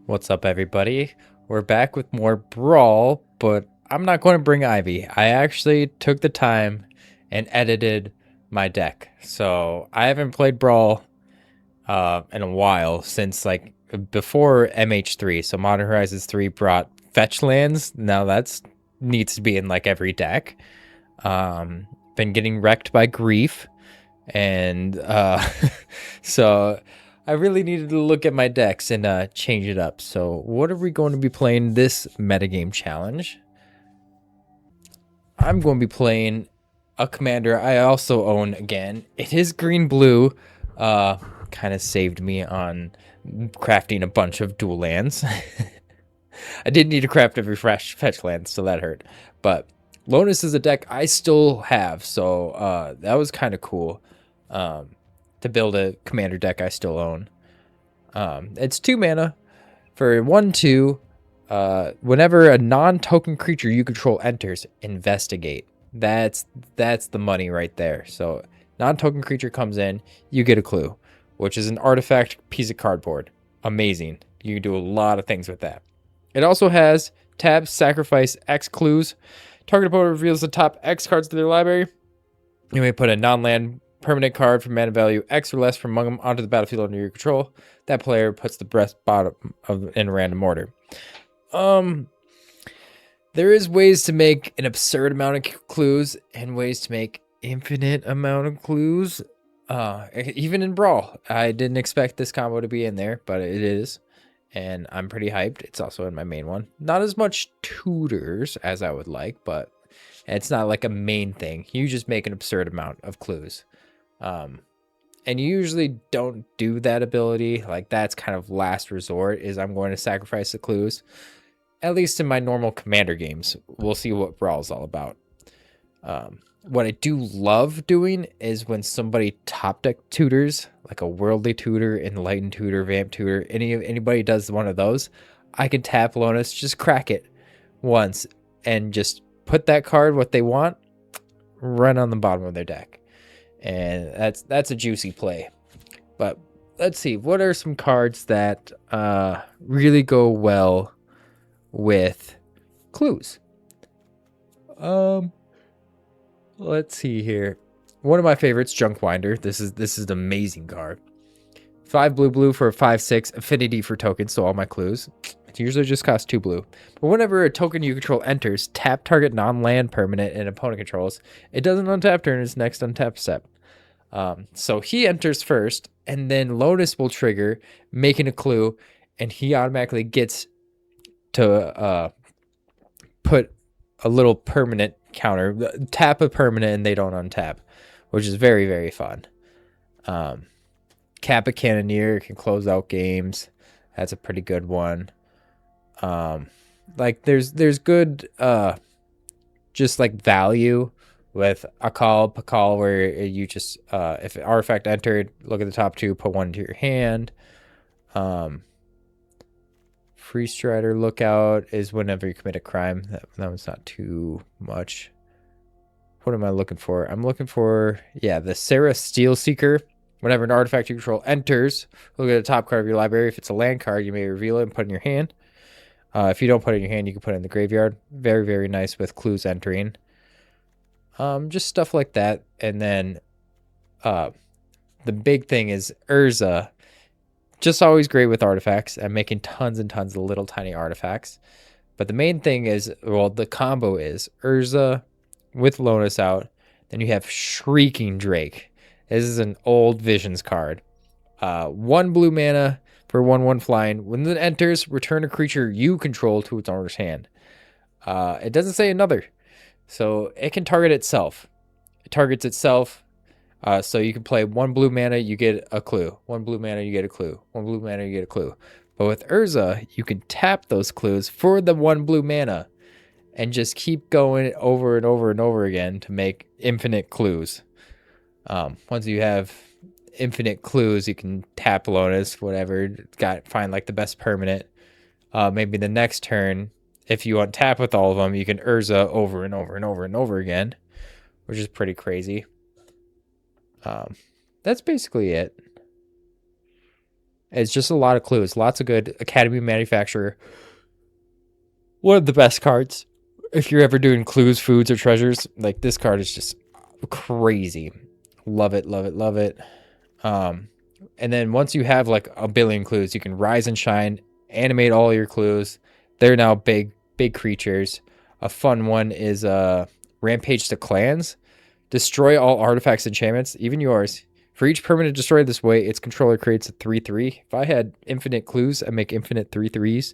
What's up, everybody? We're back with more Brawl, but I'm not going to bring Ivy. I actually took the time and edited my deck. So I haven't played Brawl in a while, since like before MH3. So Modern Horizons 3 brought fetchlands. Now that's needs to be in like every deck. Been getting wrecked by grief, and so I really needed to look at my decks and change it up. So what are we going to be playing this metagame challenge? I'm going to be playing a commander I also own again. It is green blue. Kind of saved me on crafting a bunch of dual lands. I did need to craft every fresh fetch land, so that hurt. But Lonus is a deck I still have, so that was kind of cool. To build a commander deck I still own. It's 2 mana for 1/2. Whenever a non-token creature you control enters, investigate. That's the money right there. So non-token creature comes in, you get a clue, which is an artifact piece of cardboard. Amazing. You can do a lot of things with that. It also has tab, sacrifice X clues. Target opponent reveals the top X cards to their library. You may put a non-land permanent card from mana value X or less from among them onto the battlefield under your control. That player puts the best bottom in random order. There is ways to make an absurd amount of clues and ways to make infinite amount of clues. Even in Brawl, I didn't expect this combo to be in there, but it is, and I'm pretty hyped. It's also in my main one. Not as much tutors as I would like, but it's not like a main thing. You just make an absurd amount of clues. And you usually don't do that ability. Like, that's kind of last resort, is I'm going to sacrifice the clues. At least in my normal commander games. We'll see what Brawl's all about. What I do love doing is when somebody top deck tutors, like a worldly tutor, enlightened tutor, vamp tutor, anybody does one of those, I can tap Lonus, just crack it once, and just put that card, what they want, right on the bottom of their deck. And that's a juicy play. But let's see, what are some cards that really go well with clues? Let's see here. One of my favorites, Junkwinder. This is an amazing card. 5 blue for a 5/6 affinity for tokens, so all my clues. It usually just costs 2 blue. But whenever a token you control enters, tap target non-land permanent and opponent controls. It doesn't untap turn its next untap step. So he enters first, and then Lonus will trigger, making a clue, and he automatically gets to put a little permanent counter, tap a permanent, and they don't untap, which is very, very fun. Kappa Cannoneer can close out games. That's a pretty good one. Like there's good just like value with Pakal, where you just if an artifact entered, look at the top 2, put 1 into your hand. Free Strider Lookout is whenever you commit a crime. That one's not too much. What am I looking for? I'm looking for, yeah, the Sarah Steelseeker. Whenever an artifact you control enters, look at the top card of your library. If it's a land card, you may reveal it and put it in your hand. If you don't put it in your hand, you can put it in the graveyard. Very, very nice with clues entering. Just stuff like that. And then the big thing is Urza. Just always great with artifacts. I'm making tons and tons of little tiny artifacts. But the main thing is, well, the combo is Urza with Lonus out. Then you have Shrieking Drake. This is an old Visions card. 1 blue mana for 1/1 flying. When it enters, return a creature you control to its owner's hand. It doesn't say another. So it can target itself. It targets itself. So you can play 1 blue mana, you get a clue. 1 blue mana, you get a clue. 1 blue mana, you get a clue. But with Urza, you can tap those clues for the 1 blue mana and just keep going over and over and over again to make infinite clues. Once you have infinite clues, you can tap Lonus, whatever. Find like the best permanent. Maybe the next turn, if you untap with all of them, you can Urza over and over and over and over again, which is pretty crazy. That's basically it. It's just a lot of clues. Lots of good Academy Manufacturer. One of the best cards. If you're ever doing clues, foods, or treasures, like this card is just crazy. Love it, love it, love it. And then once you have like a billion clues, you can rise and shine, animate all your clues. They're now big creatures. A fun one is Rampage to Clans. Destroy all artifacts, enchantments, even yours. For each permanent destroyed this way, its controller creates a 3/3. If I had infinite clues, I'd make infinite 3/3s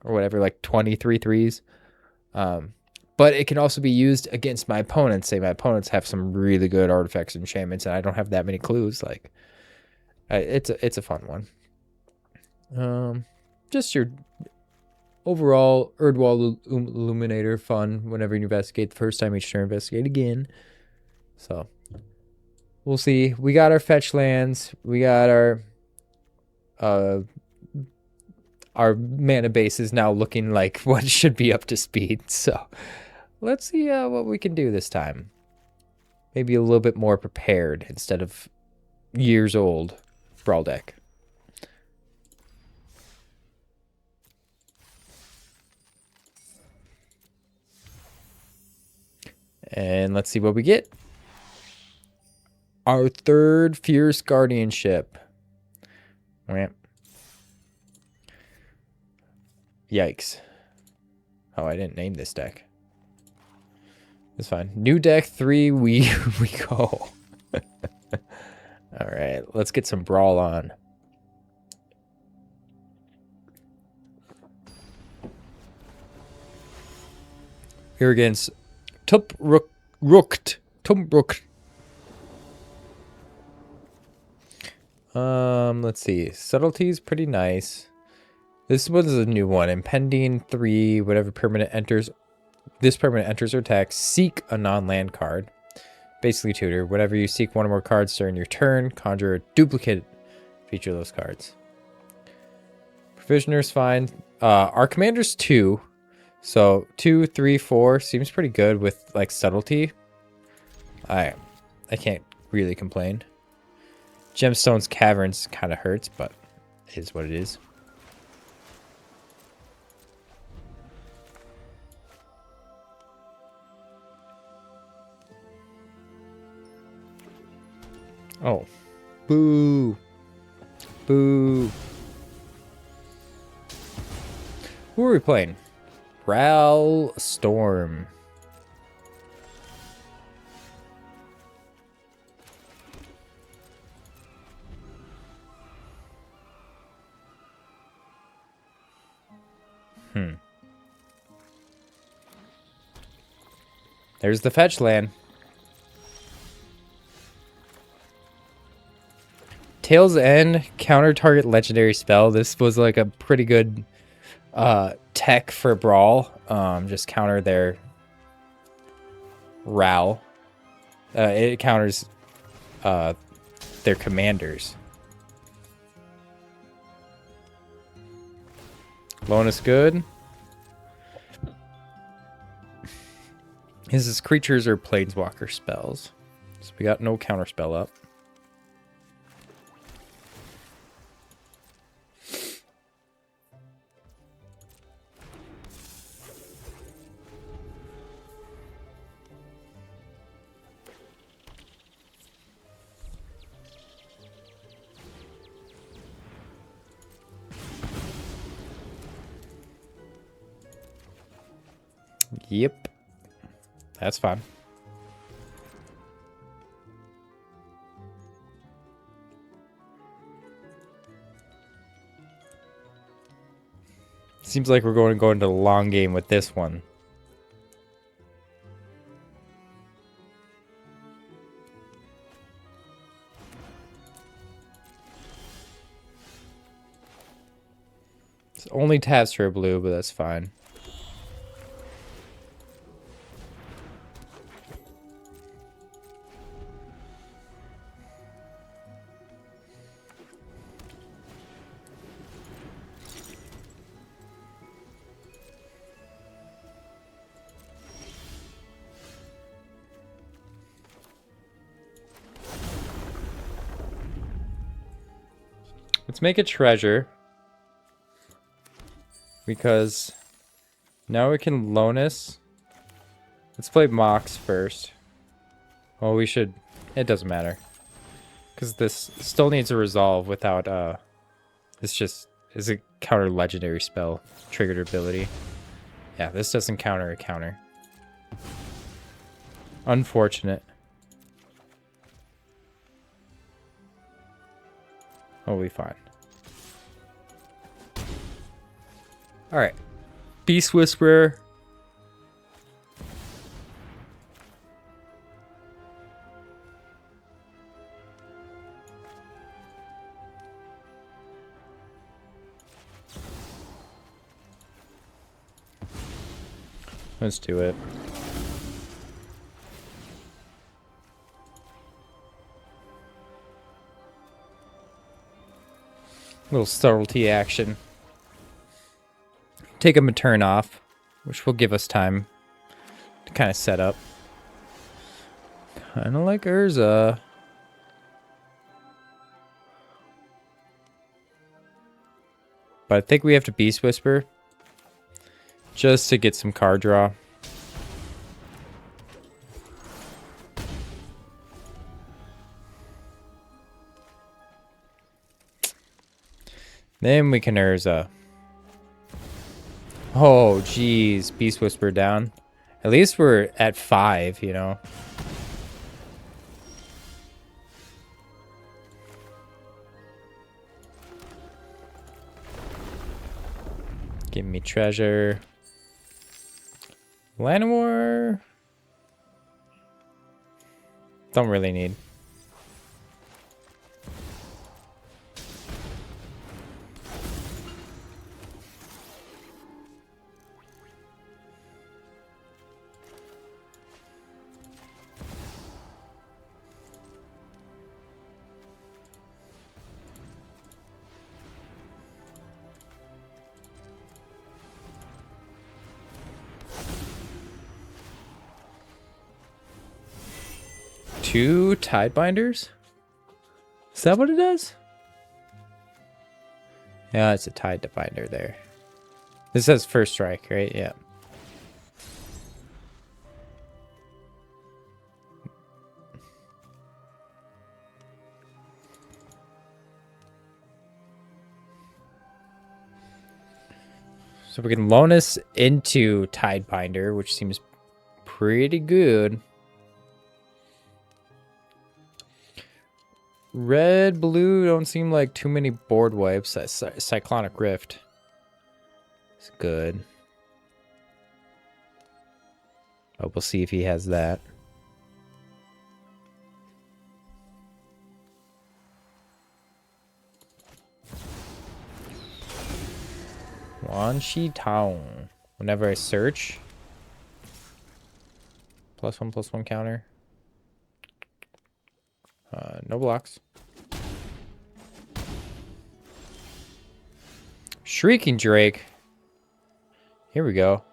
or whatever, like 20 3/3s. But it can also be used against my opponents. Say my opponents have some really good artifacts and enchantments, and I don't have that many clues. Like, it's a fun one. Just your overall Erdwall Illuminator fun. Whenever you investigate the first time each turn, investigate again. So we'll see. We got our fetch lands. We got our mana base is now looking like what should be up to speed. So let's see what we can do this time. Maybe a little bit more prepared instead of years old Brawl deck. And let's see what we get. Our third Fierce Guardianship. Yikes. Oh, I didn't name this deck. It's fine. New deck 3, we go. All right, let's get some Brawl on. Here against Tumrukt. Let's see. Subtlety's pretty nice. This one's a new one. Impending 3, whatever permanent enters. This permanent enters or attacks. Seek a non-land card. Basically tutor. Whenever you seek one or more cards during your turn, conjure a duplicate feature of those cards. Provisioner's fine. Our commander's 2. So 2, 3, 4 seems pretty good with like subtlety. I can't really complain. Gemstone's Caverns kind of hurts, but it is what it is. Oh. Boo. Boo. Who are we playing? Brawl Storm. There's the fetch land. Tail's End, counter target legendary spell. This was like a pretty good tech for Brawl. Just counter their Ral. It counters their commanders. Lone is good. His creatures are planeswalker spells. So we got no counter spell up. Yep. That's fine. Seems like we're going to go into the long game with this one. It's only taps for a blue, but that's fine. Let's make a treasure. Because now we can loan us. Let's play Mox first. Well, we should... It doesn't matter. Because this still needs a resolve without... This just is a counter legendary spell. Triggered ability. Yeah, this doesn't counter a counter. Unfortunate. We'll be fine. Alright. Beast Whisperer. Let's do it. Little subtlety action. Take him a turn off, which will give us time to kind of set up. Kind of like Urza. But I think we have to Beast Whisper just to get some card draw. Then we can Urza. Oh, geez. Beast Whisper down. At least we're at 5, you know. Give me treasure. Llanowar. Don't really need. Two Tidebinders? Is that what it does? Yeah, it's a Tidebinder there. This says first strike, right? Yeah. So we can loan us into Tidebinder, which seems pretty good. Red, blue don't seem like too many board wipes. Cyclonic Rift. It's good. Oh, we'll see if he has that. Wanshi Town. Whenever I search. +1/+1 counter. No blocks. Shrieking Drake. Here we go.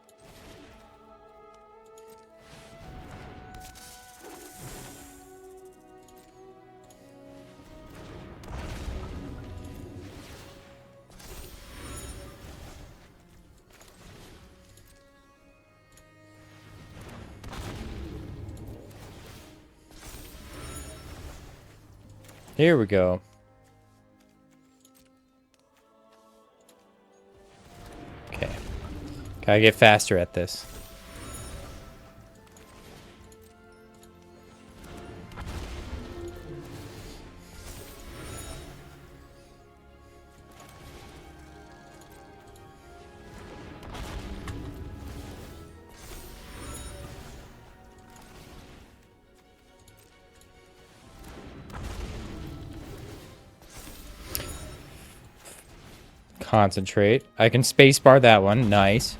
Here we go. Okay. Gotta get faster at this. Concentrate. I can spacebar that one. Nice.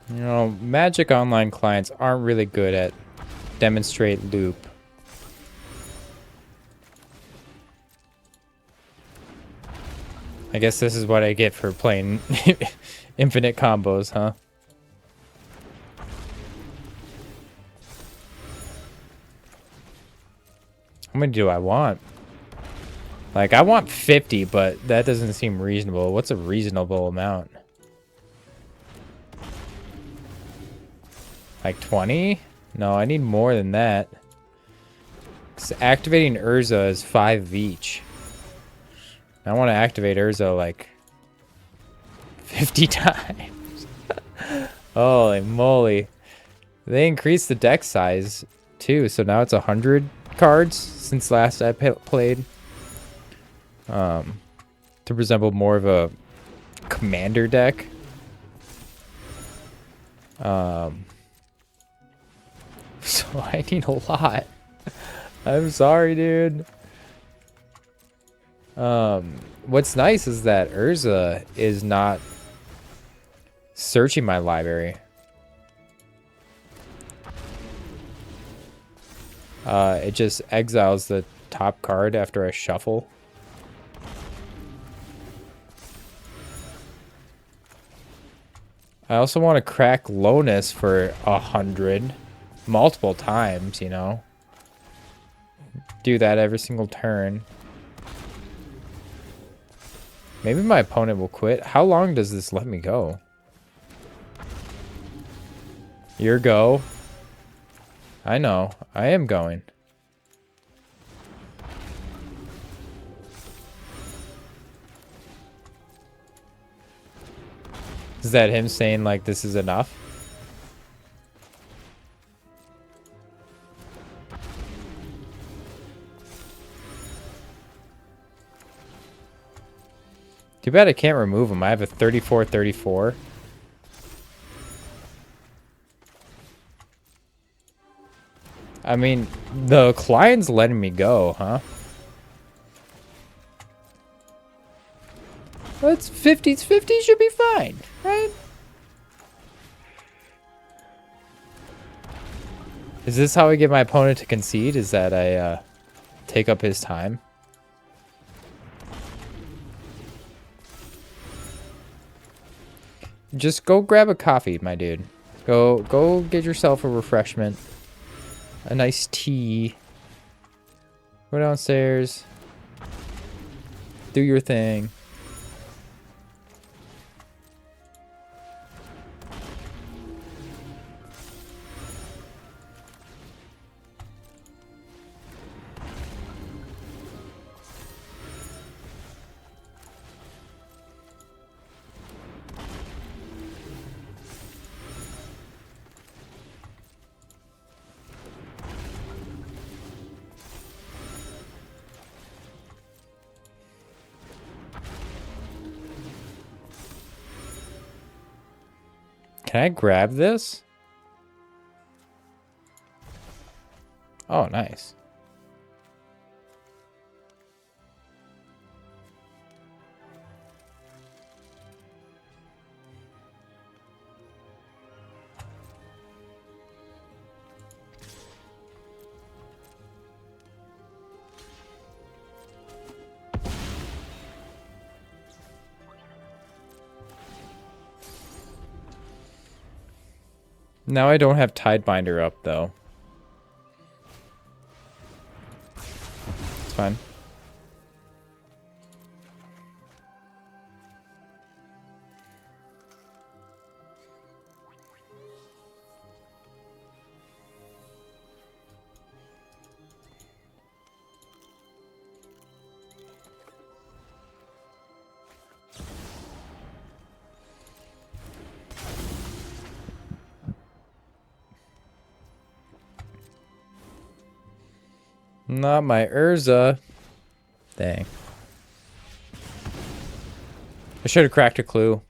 You know, Magic Online clients aren't really good at demonstrate loop. I guess this is what I get for playing infinite combos, huh? How many do I want? Like, I want 50, but that doesn't seem reasonable. What's a reasonable amount? Like 20? No, I need more than that. 'Cause activating Urza is 5 each. I want to activate Urza like 50 times. Holy moly. They increased the deck size too, so now it's 100 cards since last I played. To resemble more of a commander deck. So I need a lot. I'm sorry, dude. What's nice is that Urza is not searching my library. It just exiles the top card after I shuffle. I also want to crack Lonus for 100 multiple times, you know. Do that every single turn. Maybe my opponent will quit. How long does this let me go? Your go. I know. I am going. Is that him saying, like, this is enough? Too bad I can't remove him. I have a 34-34. I mean, the client's letting me go, huh? Well, it's 50s. 50 should be fine, right? Is this how I get my opponent to concede? Is that I take up his time? Just go grab a coffee, my dude. Go get yourself a refreshment. A nice tea. Go downstairs. Do your thing. Can I grab this? Oh, nice. Now I don't have Tidebinder up, though. It's fine. Not my Urza. Dang. I should have cracked a clue.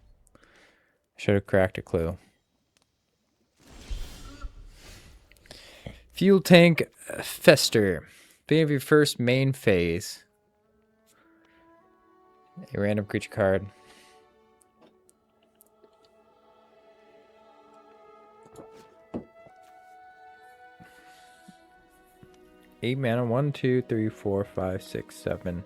Fuel tank Fester. Beginning of your first main phase. A random creature card. 8 mana. 1, 2, 3, 4, 5, 6, 7.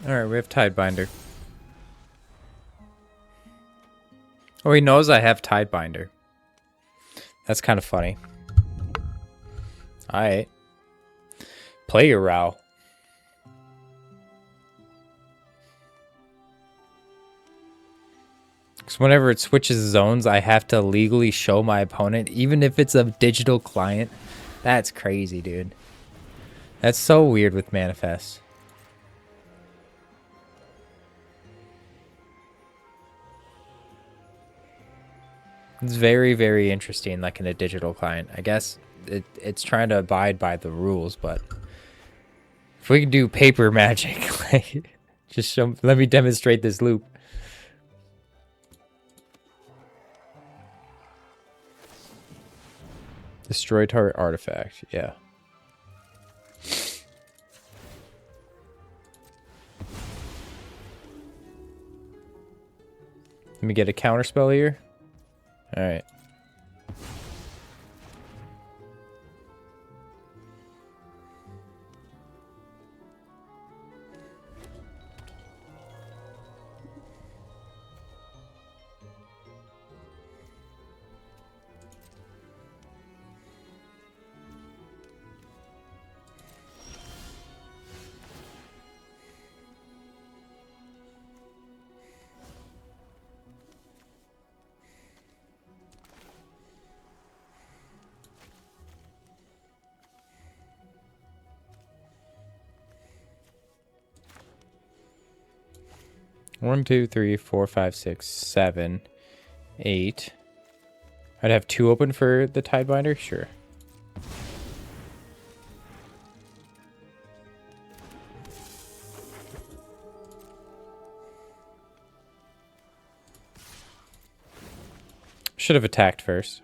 Alright, we have Tidebinder. Oh, he knows I have Tidebinder. That's kind of funny. Alright. Play your row. Because whenever it switches zones, I have to legally show my opponent, even if it's a digital client. That's crazy, dude. That's so weird with Manifest. It's very, very interesting, like in a digital client. I guess it's trying to abide by the rules, but if we can do paper magic, like, just let me demonstrate this loop. Destroy target artifact, yeah. Let me get a counter spell here. All right. One, 2, 3, 4, 5, 6, 7, 8. I'd have 2 open for the Tidebinder? Sure. Should have attacked first.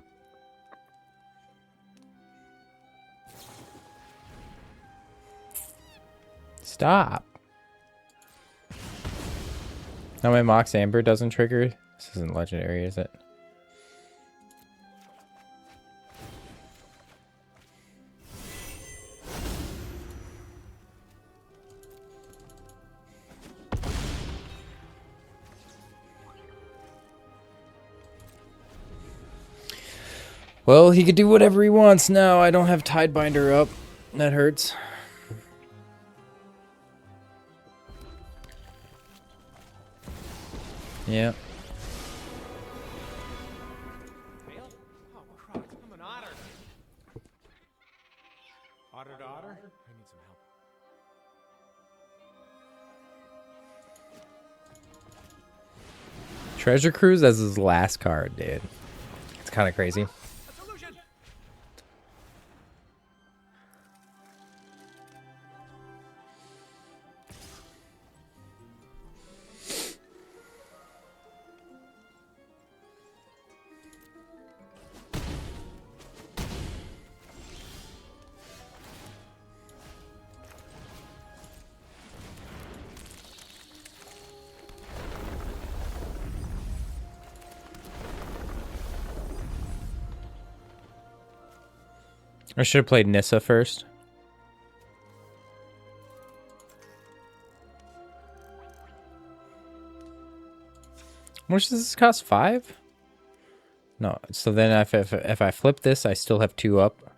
Stop. Now my Mox Amber doesn't trigger. This isn't legendary, is it? Well, he could do whatever he wants now. I don't have Tidebinder up. That hurts. Yeah. Oh, crud. I'm an otter. Otter to otter? I need some help. Treasure Cruise as his last card, dude. It's kind of crazy. I should have played Nissa first. How much does this cost? 5? No. So then if I flip this, I still have 2 up.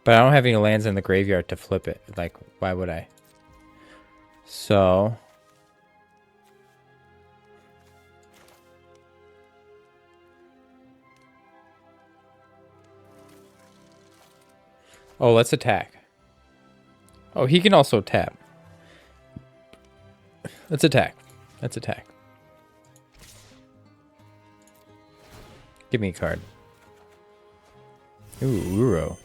But I don't have any lands in the graveyard to flip it. Like, why would I? So... Oh, let's attack. Oh, he can also tap. Let's attack. Let's attack. Give me a card. Ooh, Uro.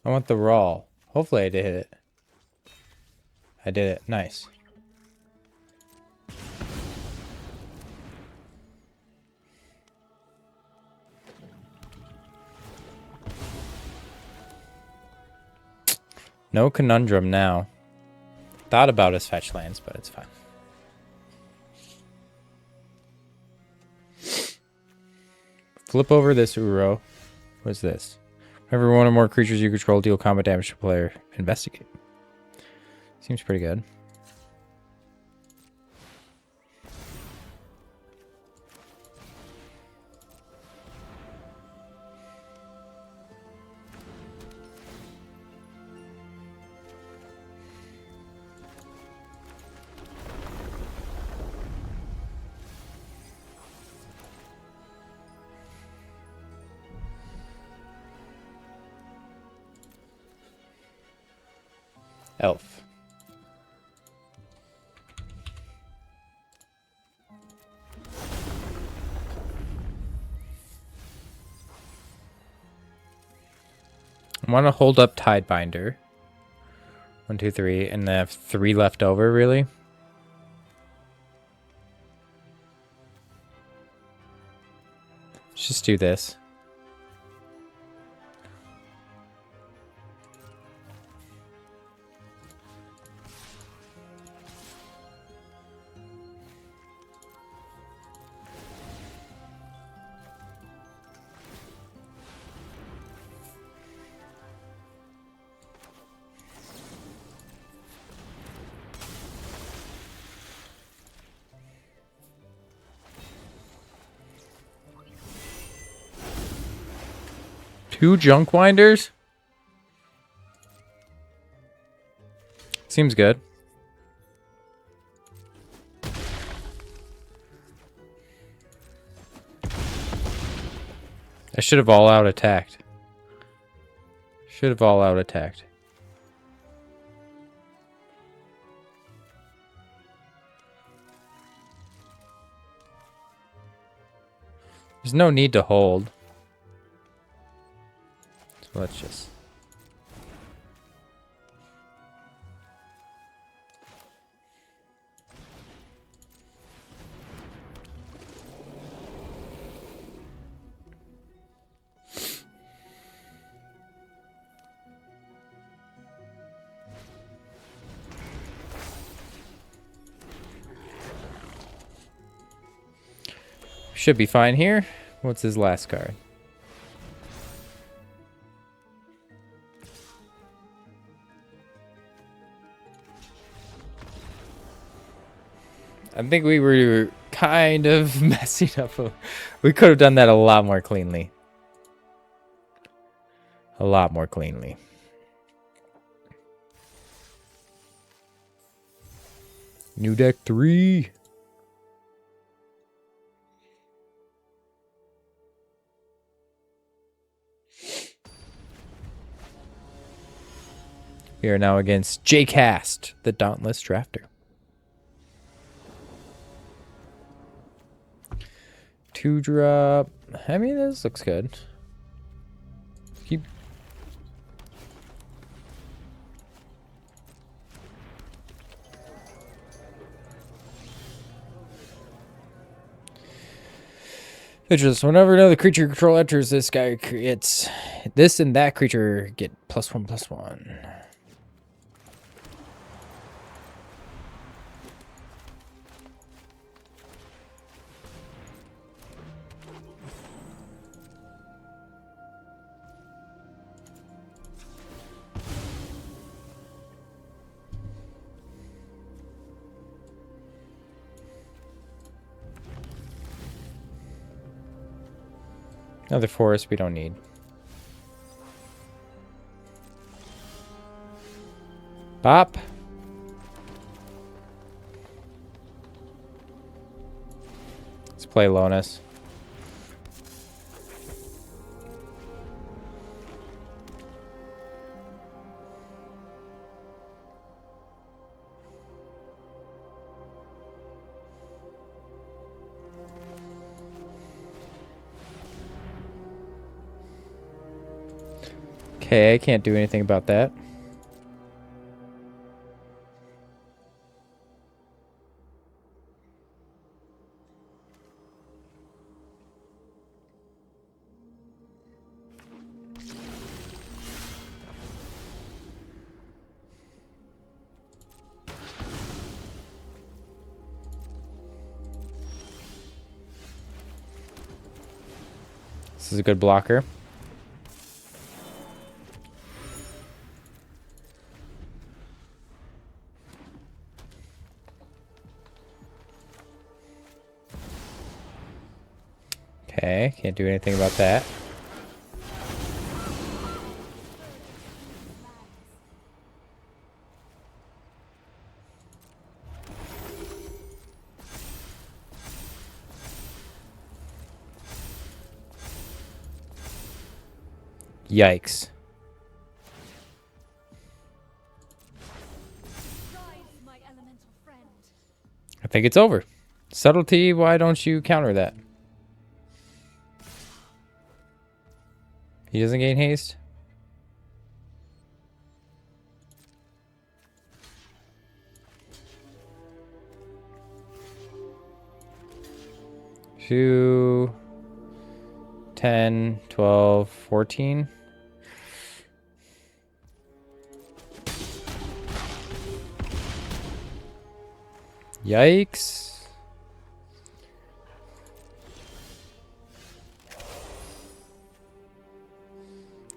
I want the Brawl. Hopefully I did hit it. I did it. Nice. No conundrum now. Thought about his fetchlands, but it's fine. Flip over this Uro. What's this? Whenever one or more creatures you control deal combat damage to player, investigate. Seems pretty good. Elf. I want to hold up Tidebinder. 1, 2, 3, and then have 3 left over, really? Let's just do this. Two junk winders? Seems good. I should have all out attacked. Should have all out attacked. There's no need to hold. So let's just... Should be fine here. What's his last card? I think we were kind of messing up. We could have done that a lot more cleanly. A lot more cleanly. New deck 3. We are now against J-Cast, the Dauntless Drafter. 2-drop. I mean, this looks good. Keep. Just whenever another creature you control enters, this guy creates this and that creature get +1/+1. Another forest we don't need. Bop. Let's play Lonus. Okay, I can't do anything about that. This is a good blocker. Okay, can't do anything about that. Yikes. I think it's over. Subtlety, why don't you counter that? He doesn't gain haste? Two, 10, 12, 14. Yikes.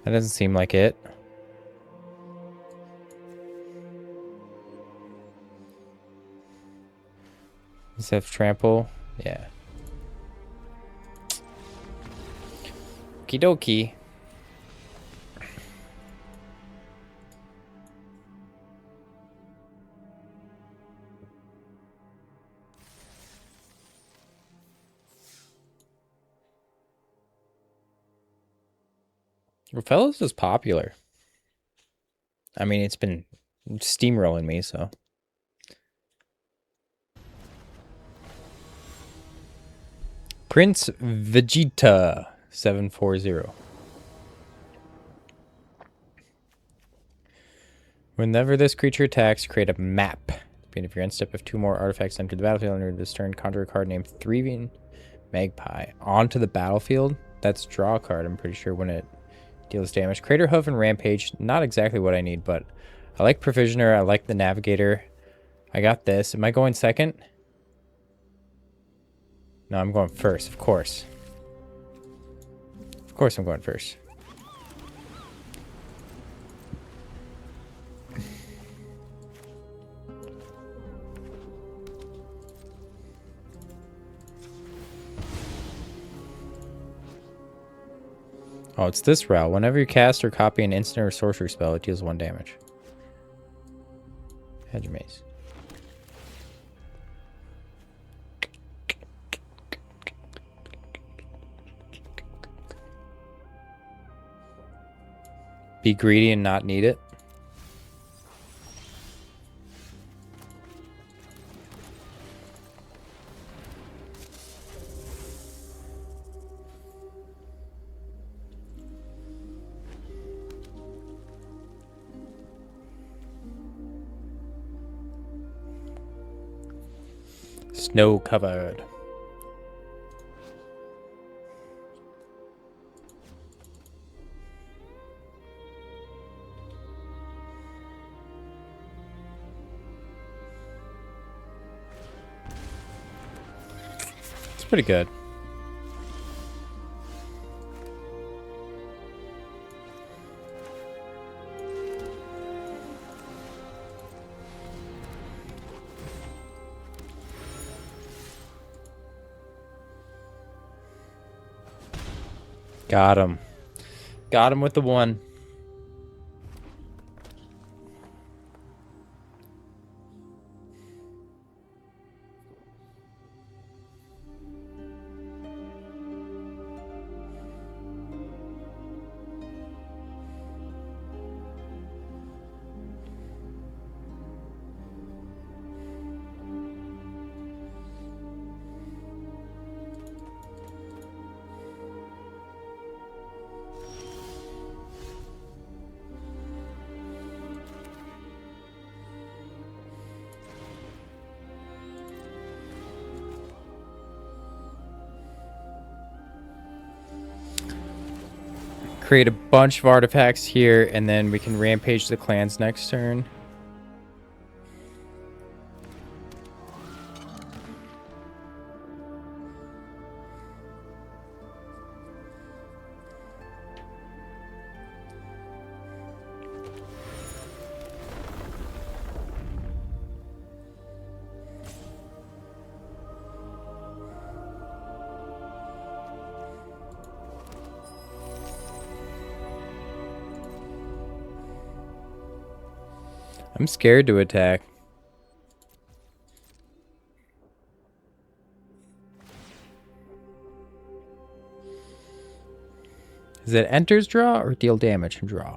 That doesn't seem like it. Does it have trample? Yeah. Okie dokie. Fellas is popular. I mean, it's been steamrolling me, so. Prince Vegeta 740. Whenever this creature attacks, create a map. And if your end step, if 2 more artifacts enter the battlefield under this turn, conjure a card named Thieving Magpie onto the battlefield. That's draw a card, I'm pretty sure, when it deals damage. Crater Hoof and Rampage, not exactly what I need, but I like Provisioner, I like the Navigator. I got this. Am I going second? No, I'm going first, of course. Of course I'm going first. Oh, it's this route. Whenever you cast or copy an instant or sorcery spell, it deals 1 damage. Hedge Maze. Be greedy and not need it. Snow covered. pretty good. Got him. Got him with the 1. Create a bunch of artifacts here, and then we can rampage the clans next turn. I'm scared to attack. Is it enters draw or deal damage and draw?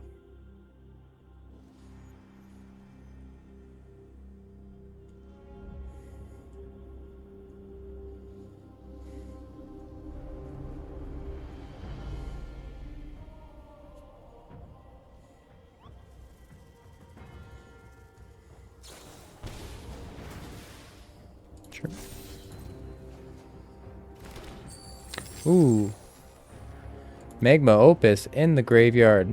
Sure. Ooh. Magma Opus in the graveyard.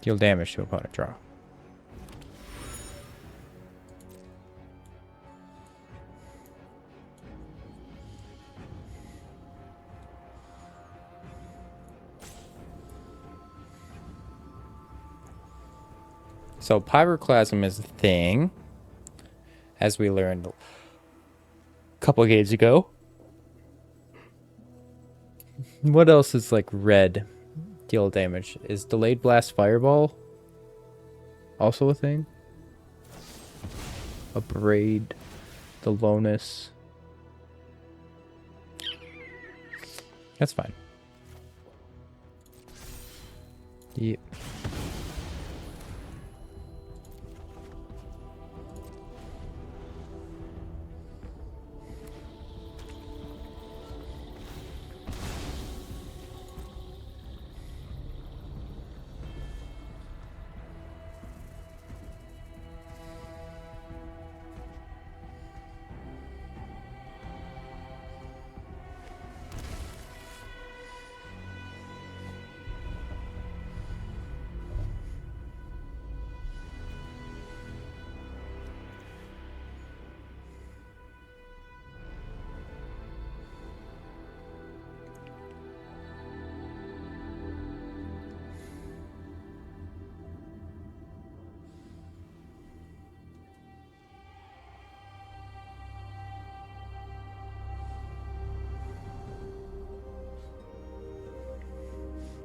Deal damage to opponent, draw. So Pyroclasm is a thing, as we learned a couple of games ago. What else is like red deal damage? Is Delayed Blast Fireball also a thing? Abrade, the Lonus. That's fine. Yep.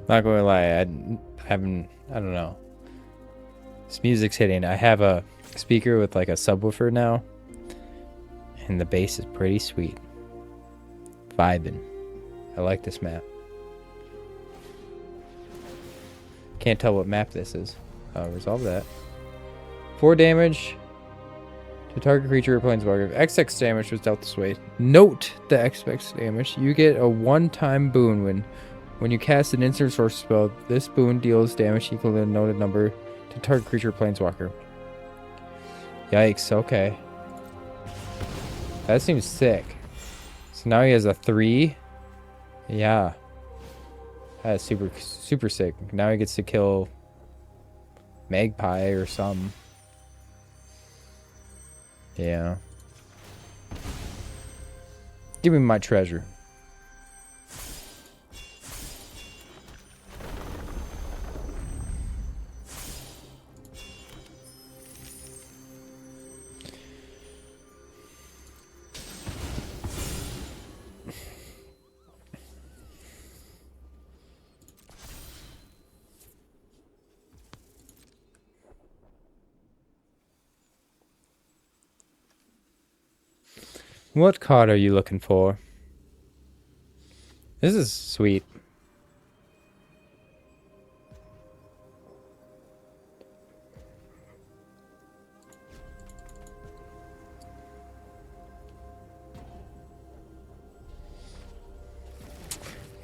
Not gonna lie, I don't know. This music's hitting. I have a speaker with like a subwoofer now, and the bass is pretty sweet. Vibing. I like this map. Can't tell what map this is. I'll resolve that. 4 damage to target creature or planeswalker. If XX damage was dealt this way. Note the XX damage. You get a one-time boon when you cast an instant source spell. This boon deals damage equal to a noted number to target creature or planeswalker. Yikes, okay. That seems sick. So now he has a 3. Yeah. That's super sick. Now he gets to kill Magpie or some. Yeah. Give me my treasure. What card are you looking for? This is sweet.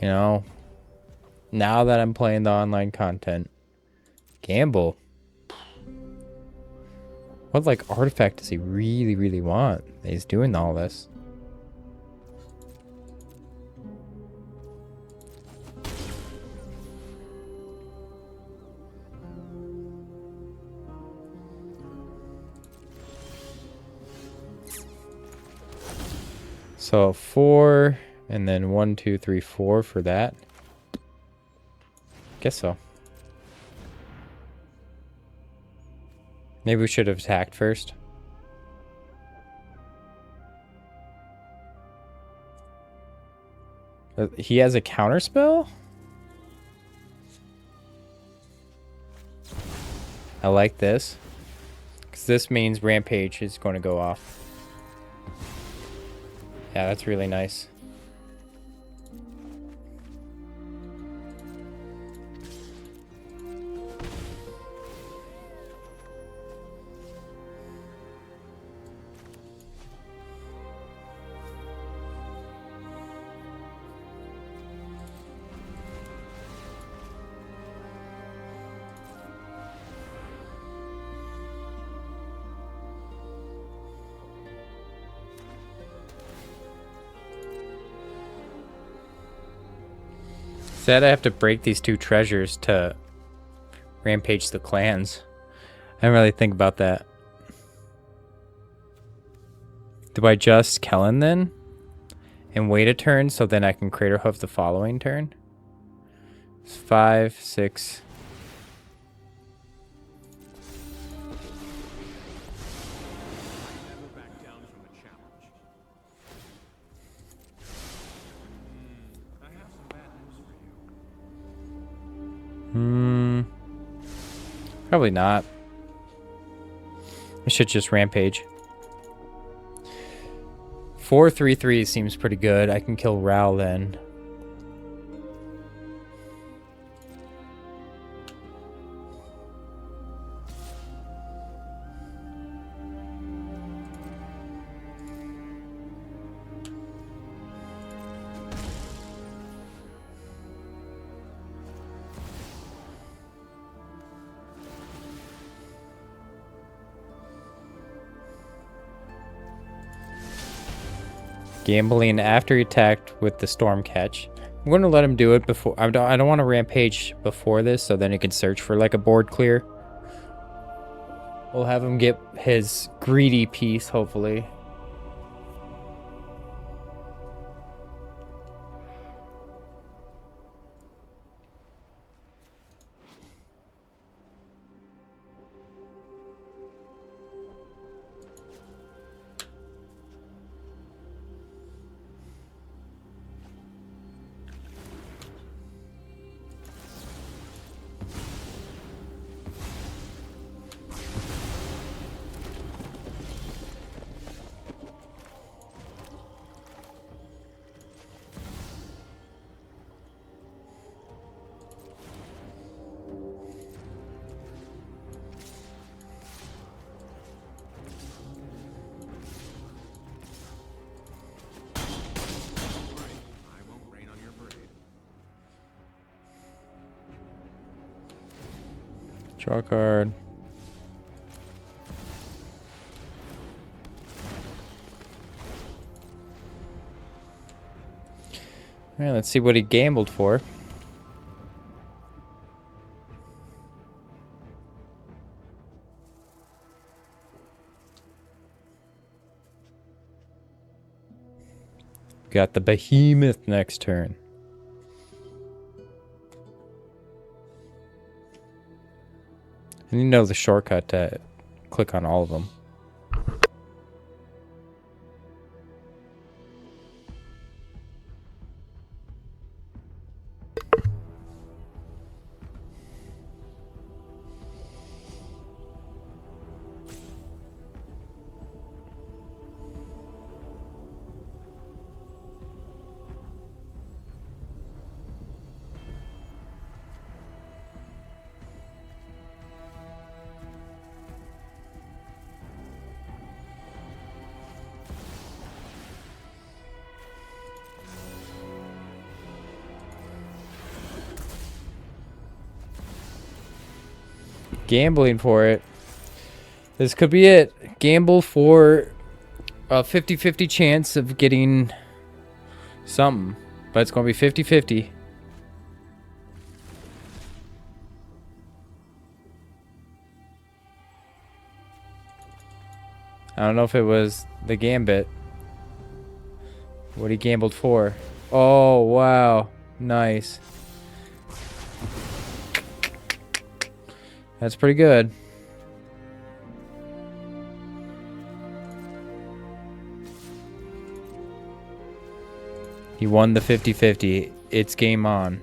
You know, now that I'm playing the online content, gamble. What like artifact does he really, really want? He's doing all this. So 4, and then 1, 2, 3, 4 for that. Guess so. Maybe we should have attacked first. He has a counter spell? I like this. Because this means Rampage is going to go off. Yeah, that's really nice. Said I have to break these 2 treasures to rampage the clans. I didn't really think about that. Do I just Kellen then? And wait a turn so then I can Crater Hoof the following turn? It's 5, 6. Never back down from a challenge. I have some bad news for you. Probably not. I should just rampage. 4/3/3 seems pretty good. I can kill Ral then. Gambling after he attacked with the storm catch. I'm going to let him do it before. I don't want to rampage before this, so then he can search for like a board clear. We'll have him get his greedy piece, hopefully. I won't rain on your parade. Draw a card. Alright, let's see what he gambled for. Got the behemoth next turn. And you know the shortcut to click on all of them. Gambling for it. This could be it. Gamble for a 50-50 chance of getting something. But it's going to be 50-50. I don't know if it was the gambit. What he gambled for. Oh, wow. Nice. That's pretty good. He won the 50-50. It's game on.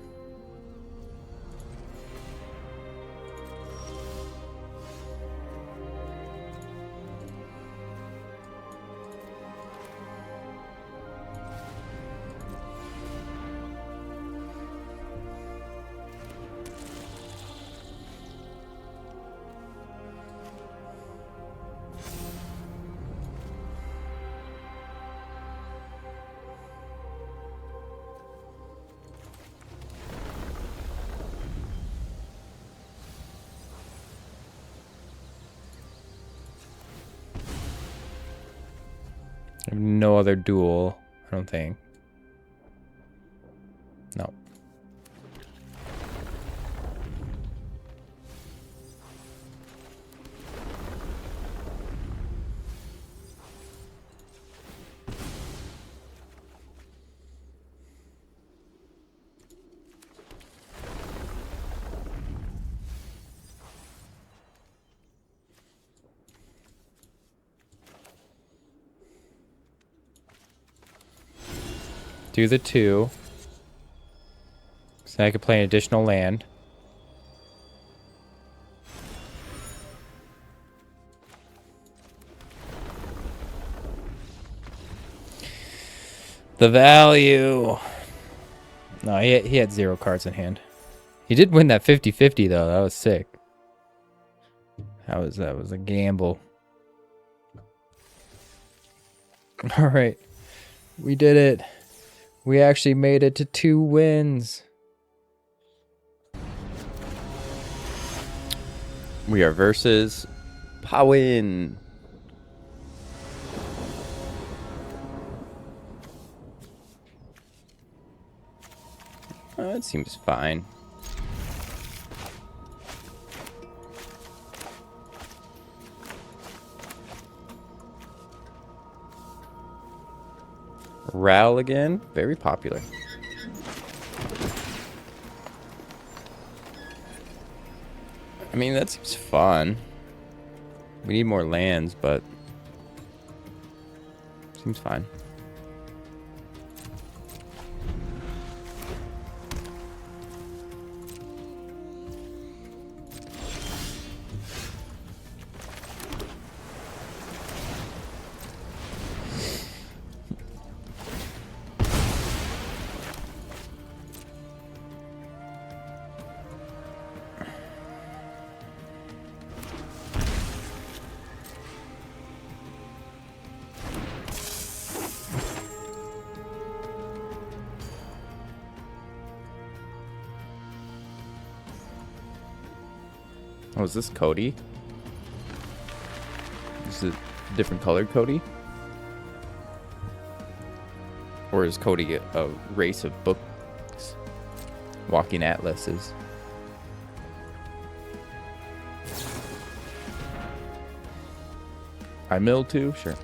No other duel, I don't think. No. Do the 2. So I could play an additional land. The value. No, he had 0 cards in hand. He did win that 50-50 though. That was sick. That was a gamble. All right. We did it. We actually made it to 2 wins. We are versus Powin. It seems fine. Brawl again, very popular. I mean, that seems fun. We need more lands, but seems fine. Oh, is this Cody? Is it a different colored Cody? Or is Cody a race of books? Walking atlases. I mill too? Sure.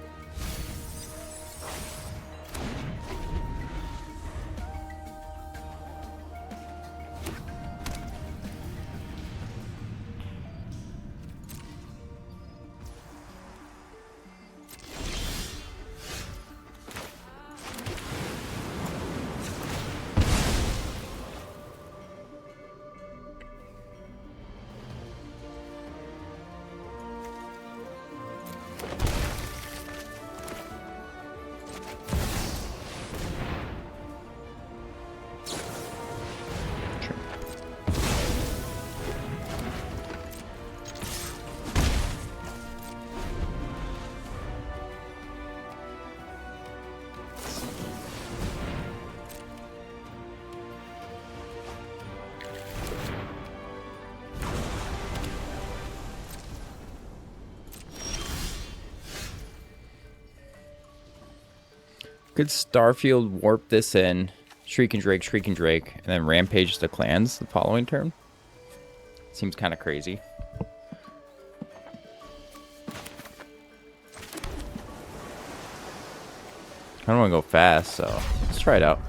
Could Starfield warp this in, Shriek and Drake, and then rampage the clans the following turn? Seems kind of crazy. I don't want to go fast, so let's try it out.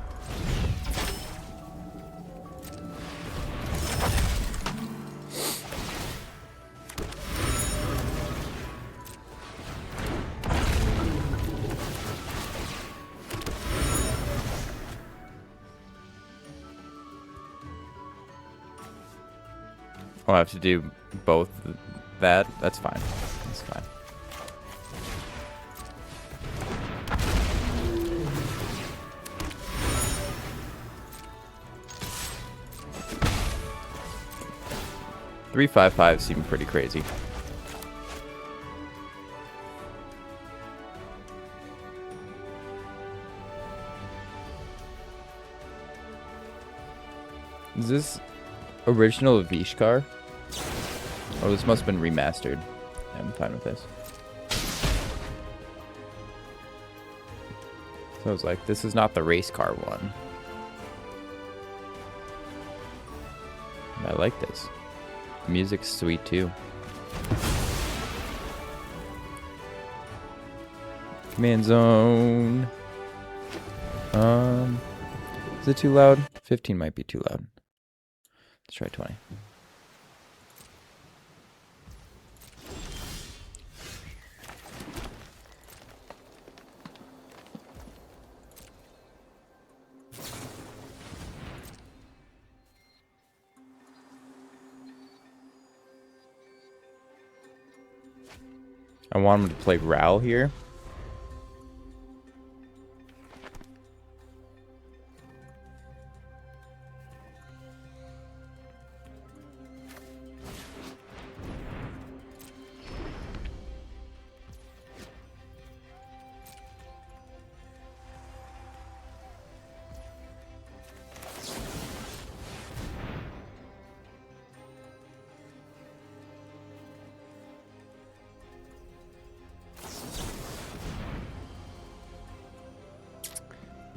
I'll have to do both that. That's fine. That's fine. Three, 5, seem pretty crazy. Is this original Vishkar? Oh, this must have been remastered. I'm fine with this. So I was like, this is not the race car one. I like this. The music's sweet too. Command zone. Is it too loud? 15 might be too loud. Let's try 20. I want him to play Brawl here.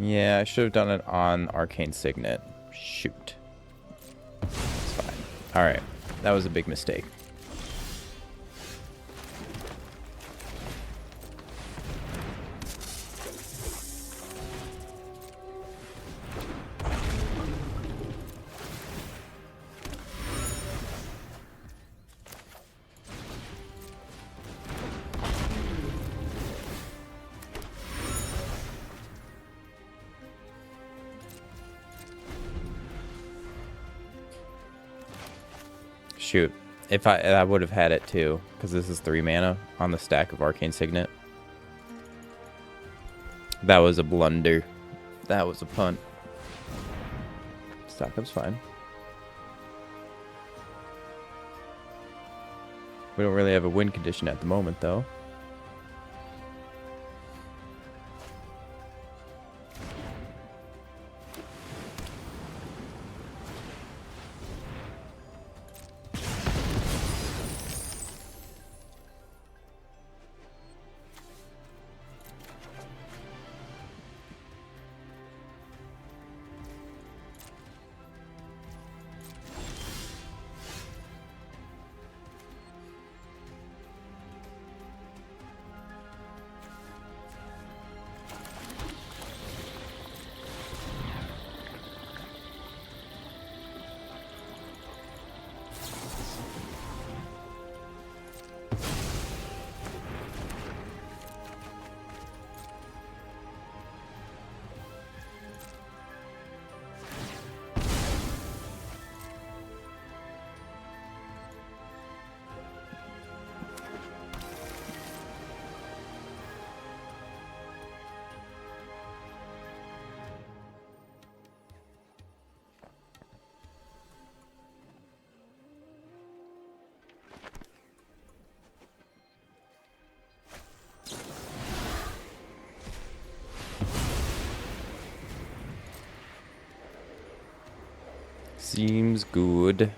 Yeah, I should have done it on Arcane Signet. Shoot. That's fine. Alright. That was a big mistake. Shoot. If I would have had it too, because this is 3 mana on the stack of Arcane Signet. That was a blunder. That was a punt. Stock up's fine. We don't really have a win condition at the moment though. Seems good.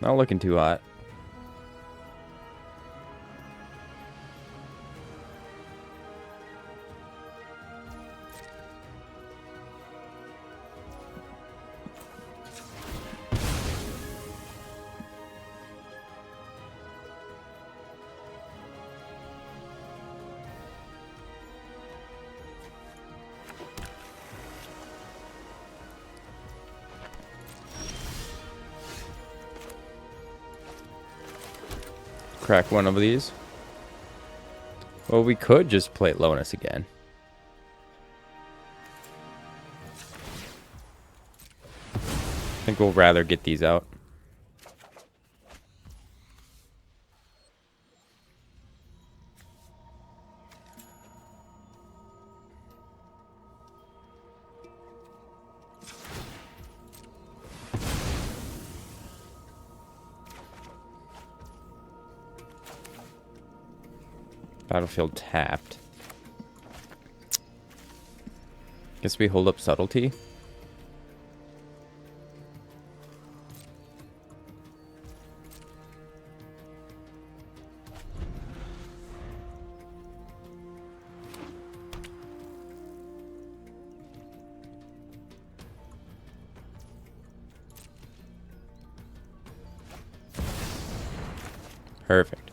Not looking too hot. Crack one of these. Well, we could just play Lonus again. I think we'll rather get these out. Battlefield tapped. Guess we hold up subtlety. Perfect.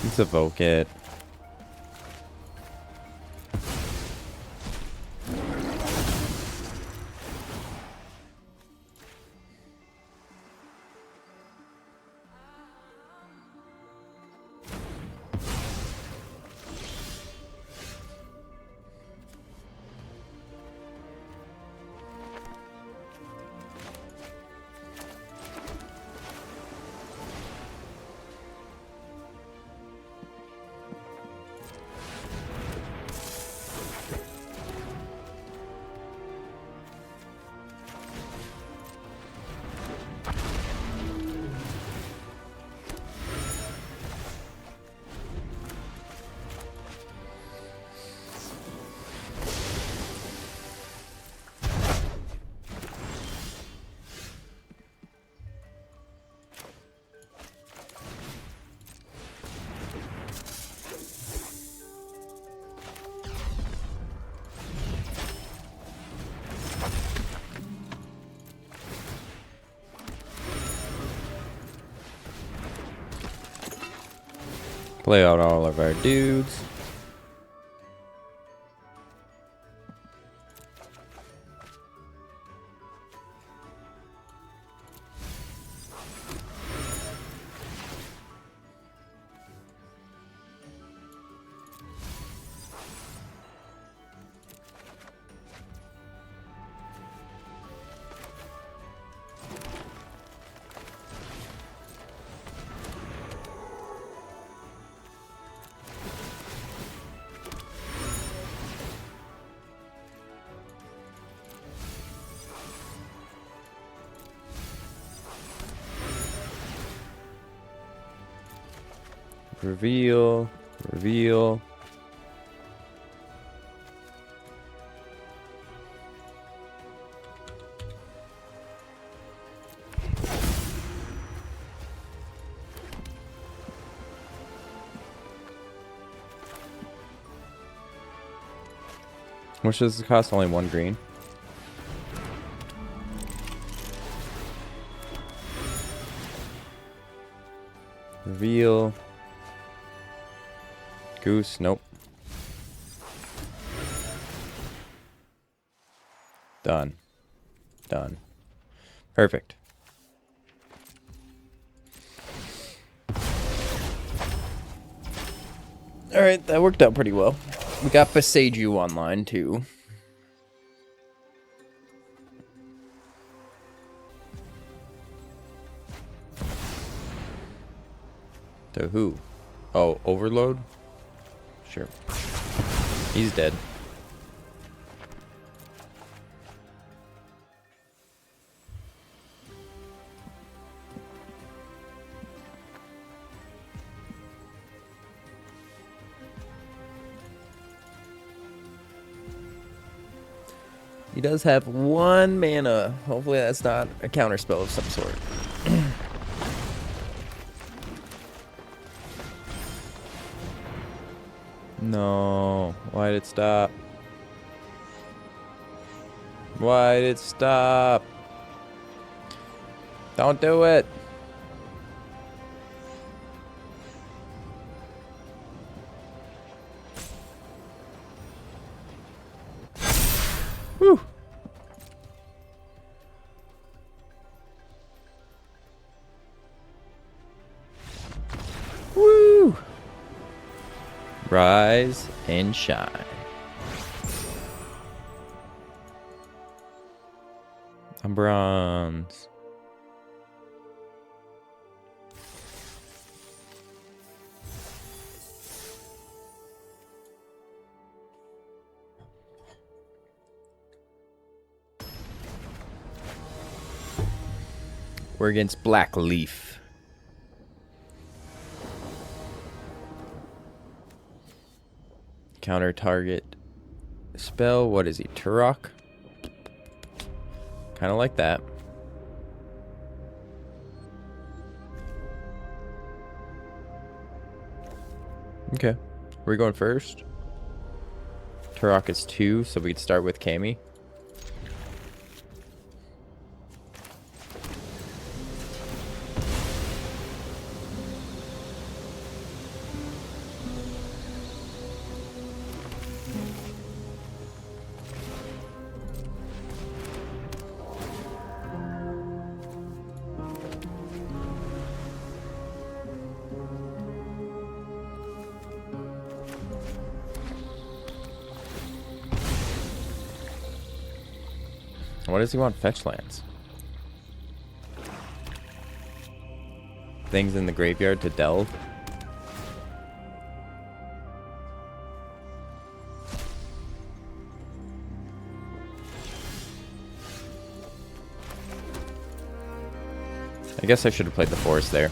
Let's evoke it. Play out all of our dudes. Reveal, reveal. How much does this cost? Only 1 green. Reveal. Goose, nope. Done. Done. Perfect. Alright, that worked out pretty well. We got Beseju online, too. To who? Oh, Overload? Sure. He's dead. He does have 1 mana. Hopefully that's not a counterspell of some sort. No. Why did it stop? Why did it stop? Don't do it. Whew. Woo. Rise and shine. I'm bronze. We're against Black Leaf. Counter target spell. What is he? Turok? Kind of like that. Okay. We're going first. Turok is 2, so we can start with Kami. What does he want? Fetchlands. Things in the graveyard to delve. I guess I should have played the forest there.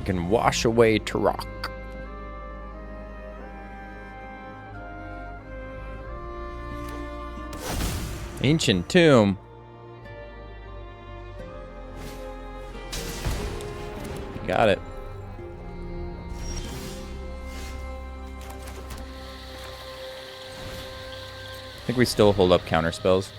Can wash away Turok. Ancient Tomb. Got it. I think we still hold up counter spells.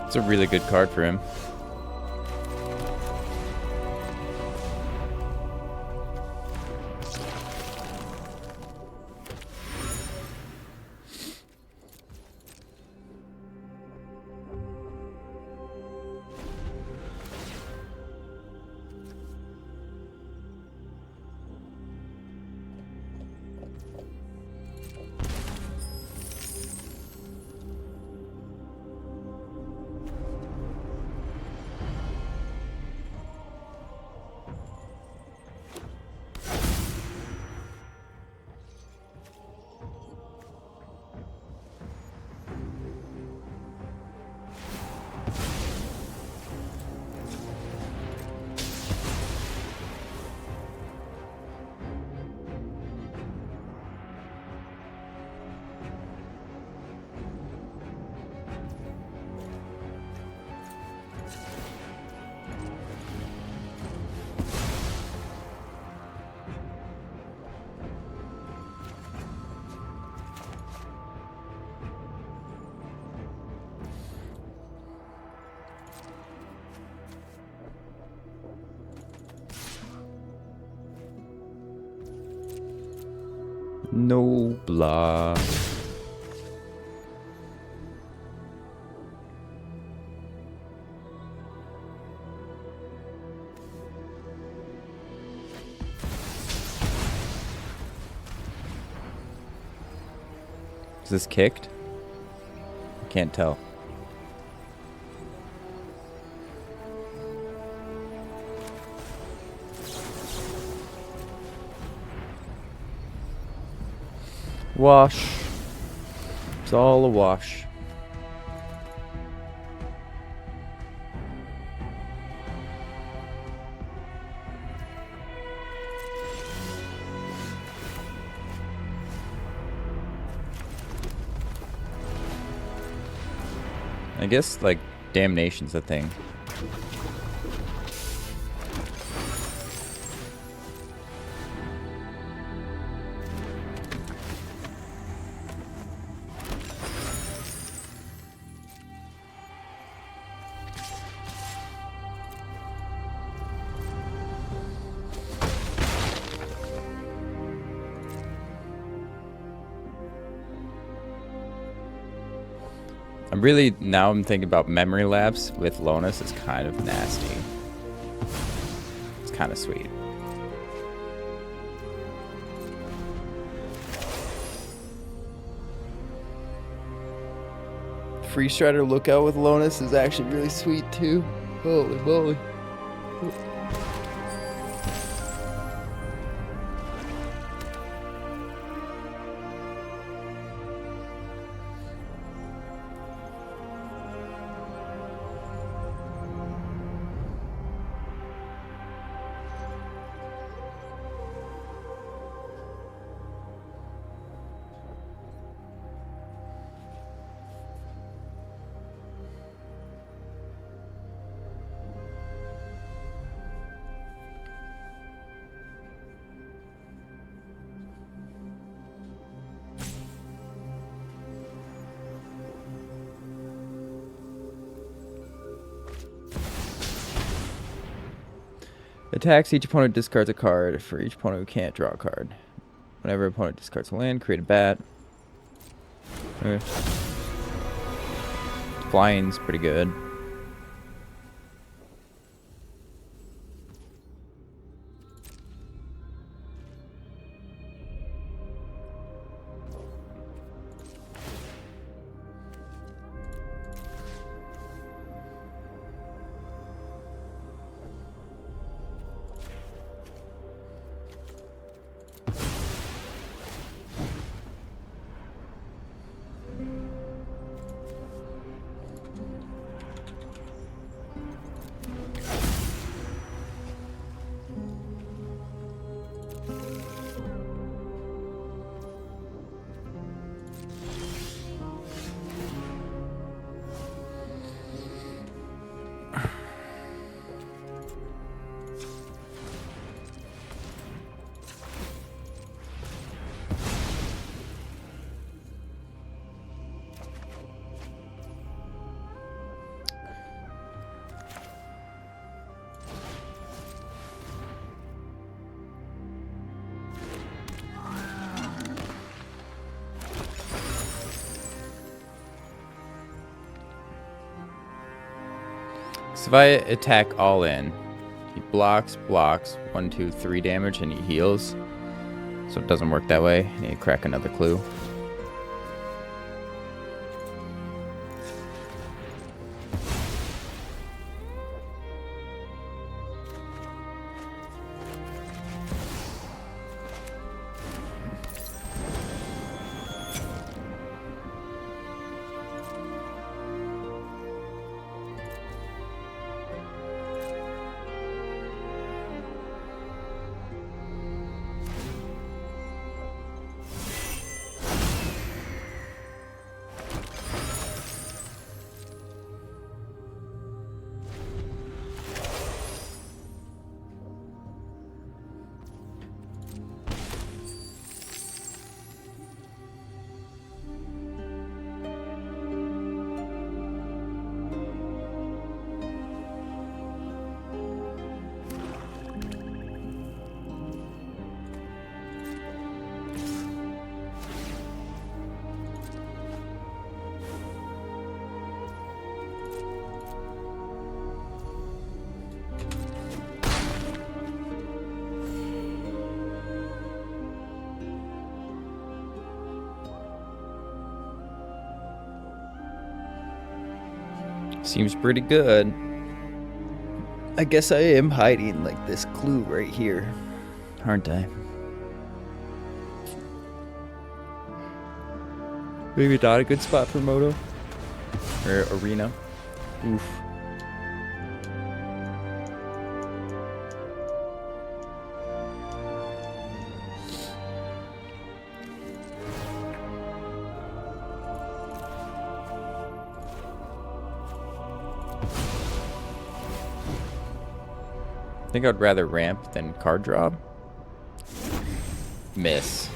It's a really good card for him. No blah. Is this kicked? I can't tell. Wash. It's all a wash. I guess, like, damnation's a thing. Now I'm thinking about memory lapse with Lonus is kind of nasty. It's kind of sweet. Free Strider lookout with Lonus is actually really sweet too. Holy moly. Attacks, each opponent discards a card. For each opponent who can't draw a card. Whenever opponent discards a land, create a bat. Okay. Flying's pretty good. So if I attack all in, he blocks, 1, 2, 3 damage, and he heals. So it doesn't work that way. I need to crack another clue. Seems pretty good. I guess I am hiding like this clue right here, aren't I? Maybe not a good spot for Moto. Or Arena. Oof. I think I'd rather ramp than card draw. Miss.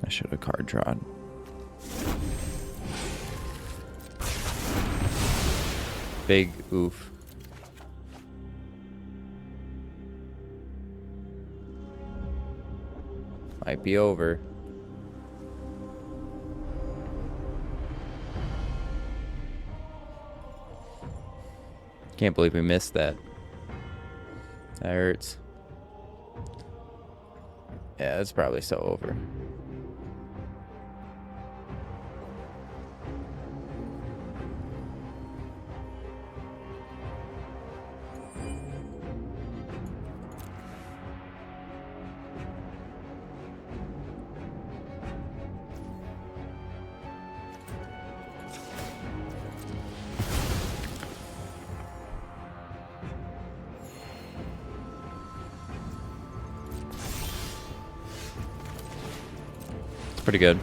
I should have card drawn. Big oof. Might be over. Can't believe we missed that. That hurts. Yeah, it's probably so over. Pretty good.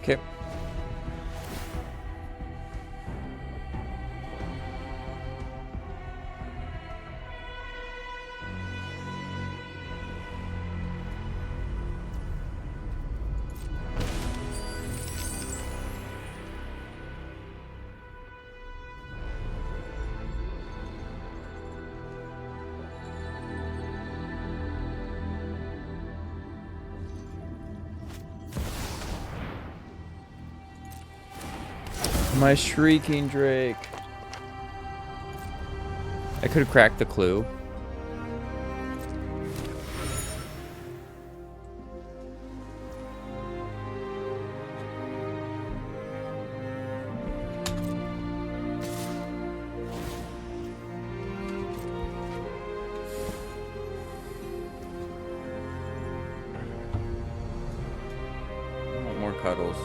Okay. My shrieking Drake. I could have cracked the clue. I want more cuddles.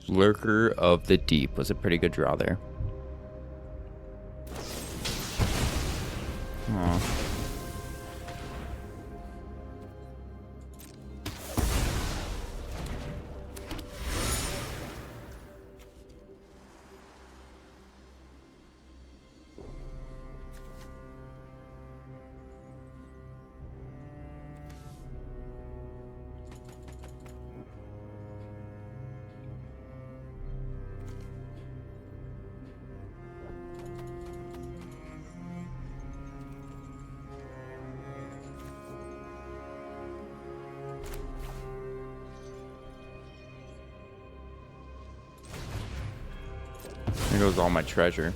Lurker of the Deep was a pretty good draw there. Aw. There goes all my treasure.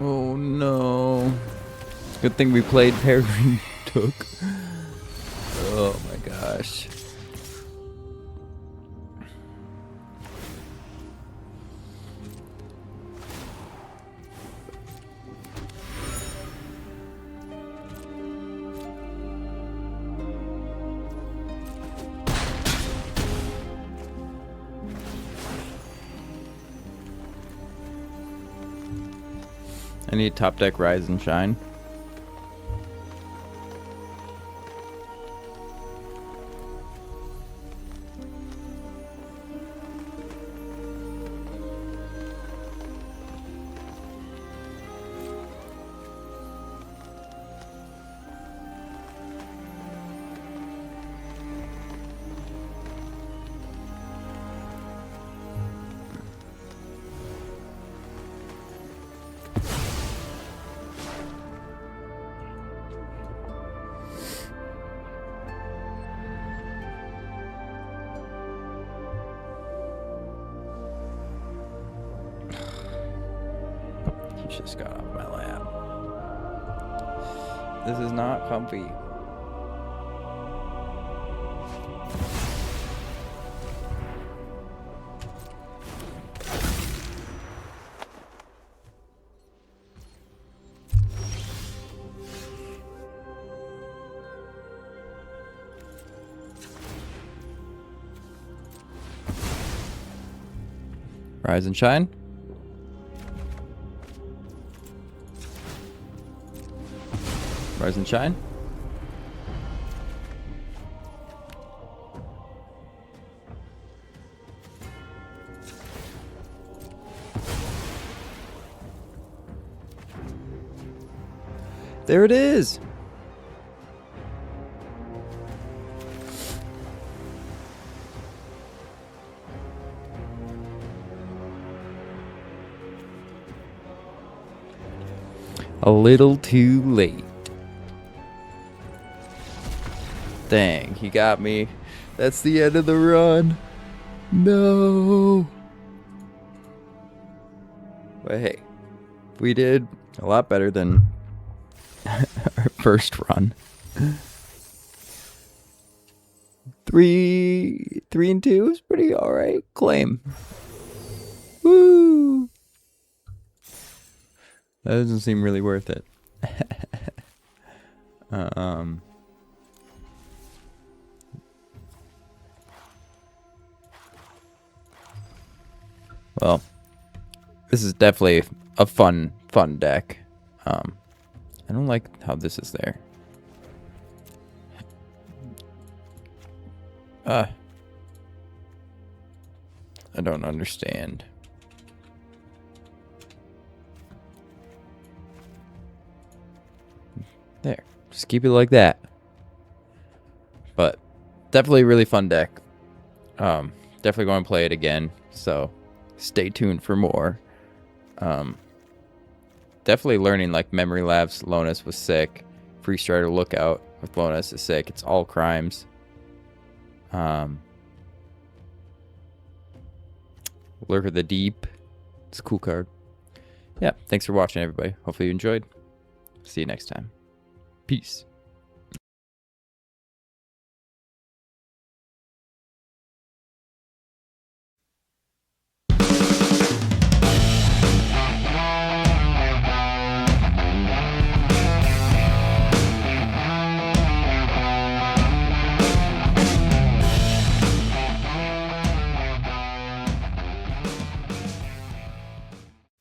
Oh no. Good thing we played Peregrine Took. Oh my gosh. I need top deck Rise and Shine. Just got off my lap. This is not comfy. Rise and Shine. Rise and Shine. There it is. A little too late. Dang, he got me. That's the end of the run. No. But hey, we did a lot better than our first run. 3-2 is pretty alright. Claim. Woo! That doesn't seem really worth it. Well, this is definitely a fun deck. I don't like how this is there. I don't understand. There, just keep it like that. But definitely a really fun deck. Definitely going to play it again. So stay tuned for more. Definitely learning like Memory Labs. Lonus was sick. Free Strider Lookout with Lonus is sick. It's all crimes. Lurk of the Deep. It's a cool card. Yeah, thanks for watching, everybody. Hopefully you enjoyed. See you next time. Peace.